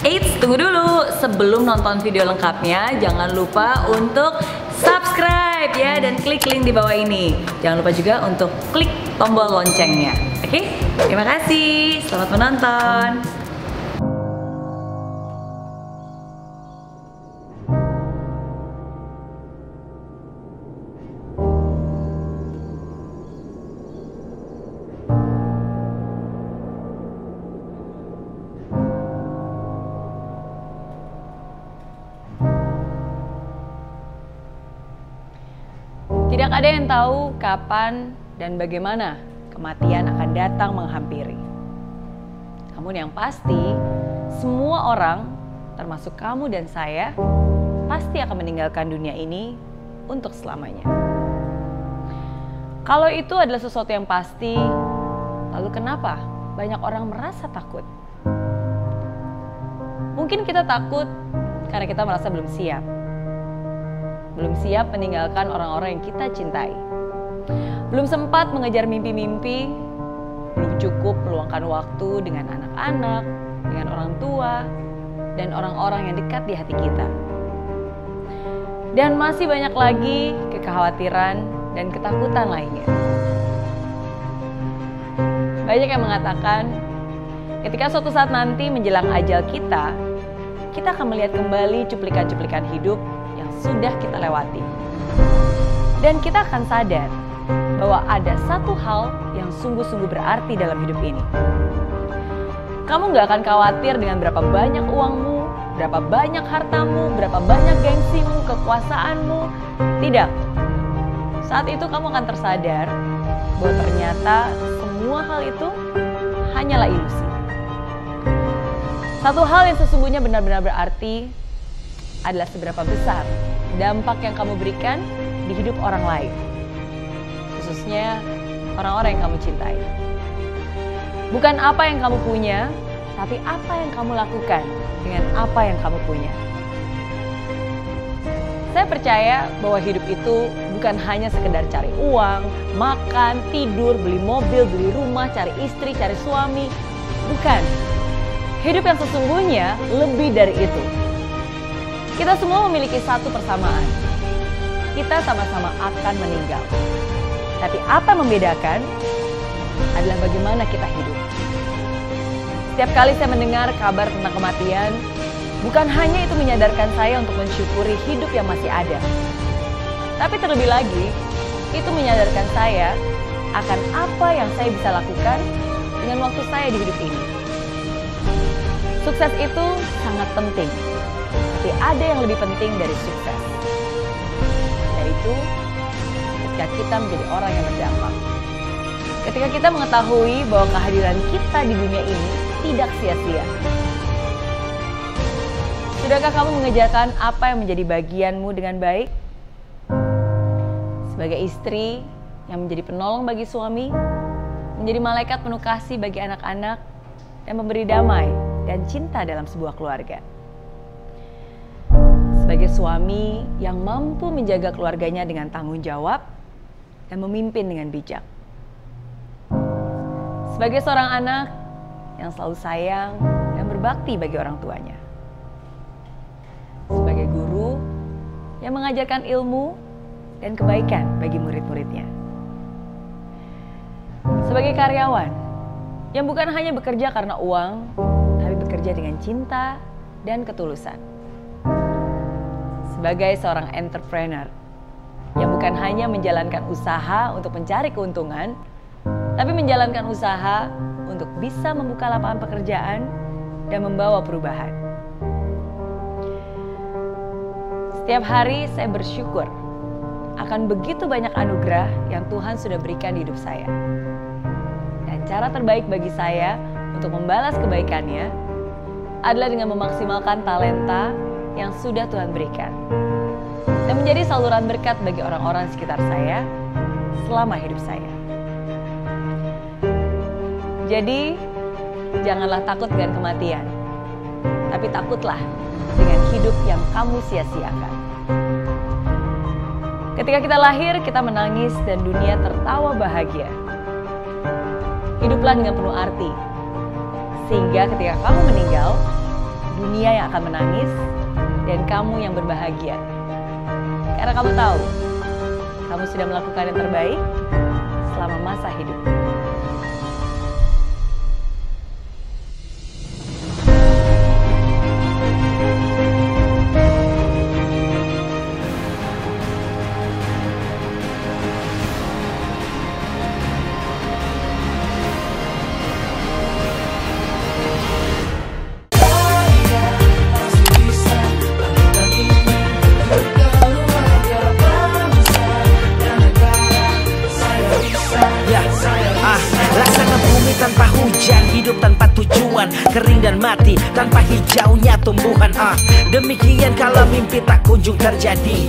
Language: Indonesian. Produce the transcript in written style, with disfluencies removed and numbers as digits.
Eits, tunggu dulu. Sebelum nonton video lengkapnya, jangan lupa untuk subscribe ya dan klik link di bawah ini. Jangan lupa juga untuk klik tombol loncengnya. Oke? Terima kasih. Selamat menonton. Tidak ada yang tahu kapan dan bagaimana kematian akan datang menghampiri. Namun yang pasti, semua orang, termasuk kamu dan saya, pasti akan meninggalkan dunia ini untuk selamanya. Kalau itu adalah sesuatu yang pasti, lalu kenapa banyak orang merasa takut? Mungkin kita takut karena kita merasa belum siap. Belum siap meninggalkan orang-orang yang kita cintai. Belum sempat mengejar mimpi-mimpi, belum cukup meluangkan waktu dengan anak-anak, dengan orang tua, dan orang-orang yang dekat di hati kita. Dan masih banyak lagi kekhawatiran dan ketakutan lainnya. Banyak yang mengatakan, ketika suatu saat nanti menjelang ajal kita akan melihat kembali cuplikan-cuplikan hidup yang sudah kita lewati. Dan kita akan sadar bahwa ada satu hal yang sungguh-sungguh berarti dalam hidup ini. Kamu gak akan khawatir dengan berapa banyak uangmu, berapa banyak hartamu, berapa banyak gengsimu, kekuasaanmu. Tidak. Saat itu kamu akan tersadar bahwa ternyata semua hal itu hanyalah ilusi. Satu hal yang sesungguhnya benar-benar berarti adalah seberapa besar dampak yang kamu berikan di hidup orang lain, khususnya orang-orang yang kamu cintai. Bukan apa yang kamu punya, tapi apa yang kamu lakukan dengan apa yang kamu punya. Saya percaya bahwa hidup itu bukan hanya sekedar cari uang, makan, tidur, beli mobil, beli rumah, cari istri, cari suami. Bukan. Hidup yang sesungguhnya lebih dari itu. Kita semua memiliki satu persamaan. Kita sama-sama akan meninggal. Tapi apa yang membedakan adalah bagaimana kita hidup. Setiap kali saya mendengar kabar tentang kematian, bukan hanya itu menyadarkan saya untuk mensyukuri hidup yang masih ada. Tapi terlebih lagi, itu menyadarkan saya akan apa yang saya bisa lakukan dengan waktu saya di hidup ini. Sukses itu sangat penting, tapi ada yang lebih penting dari sukses, yaitu ketika kita menjadi orang yang berdampak. Ketika kita mengetahui bahwa kehadiran kita di dunia ini tidak sia-sia. Sudahkah kamu mengerjakan apa yang menjadi bagianmu dengan baik? Sebagai istri yang menjadi penolong bagi suami, menjadi malaikat penuh kasih bagi anak-anak, dan memberi damai dan cinta dalam sebuah keluarga. Sebagai suami yang mampu menjaga keluarganya dengan tanggung jawab dan memimpin dengan bijak. Sebagai seorang anak yang selalu sayang dan berbakti bagi orang tuanya. Sebagai guru yang mengajarkan ilmu dan kebaikan bagi murid-muridnya. Sebagai karyawan yang bukan hanya bekerja karena uang, tapi bekerja dengan cinta dan ketulusan. Sebagai seorang entrepreneur yang bukan hanya menjalankan usaha untuk mencari keuntungan, tapi menjalankan usaha untuk bisa membuka lapangan pekerjaan dan membawa perubahan. Setiap hari saya bersyukur akan begitu banyak anugerah yang Tuhan sudah berikan di hidup saya. Dan cara terbaik bagi saya untuk membalas kebaikannya adalah dengan memaksimalkan talenta yang sudah Tuhan berikan. Dan menjadi saluran berkat bagi orang-orang sekitar saya selama hidup saya. Jadi, janganlah takut dengan kematian, tapi takutlah dengan hidup yang kamu sia-siakan. Ketika kita lahir, kita menangis dan dunia tertawa bahagia. Hiduplah dengan penuh arti, sehingga ketika kamu meninggal, dunia yang akan menangis dan kamu yang berbahagia. Karena kamu tahu, kamu sudah melakukan yang terbaik selama masa hidup. Tanpa hujan, hidup tanpa tujuan, kering dan mati tanpa hijaunya tumbuhan. Demikian kalau mimpi tak kunjung terjadi,